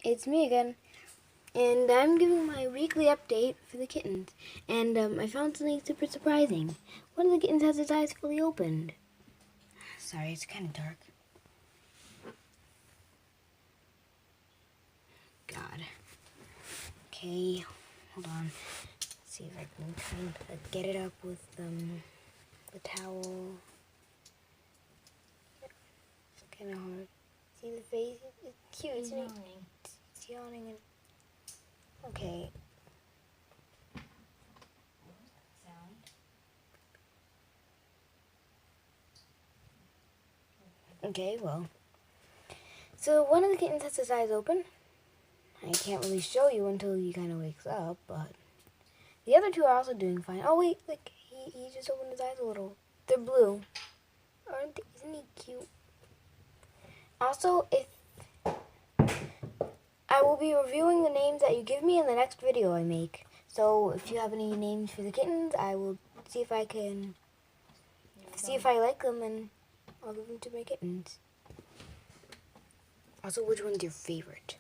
It's me again, and I'm giving my weekly update for the kittens. And I found something super surprising. One of the kittens has its eyes fully opened. Sorry, it's kind of dark. God. Okay, hold on. Let's see if I can kind of get it up with the towel. It's kind of hard. See the face? It's cute. It's yawning. It's yawning. And... Okay. Okay, well. So one of the kittens has his eyes open. I can't really show you until he kind of wakes up, but the other two are also doing fine. Oh wait, look, he just opened his eyes a little. They're blue. Aren't they? Isn't he cute? Also, if I will be reviewing the names that you give me in the next video I make. So if you have any names for the kittens, I will see if I can see if I like them, and I'll give them to my kittens. Also, which one's your favorite?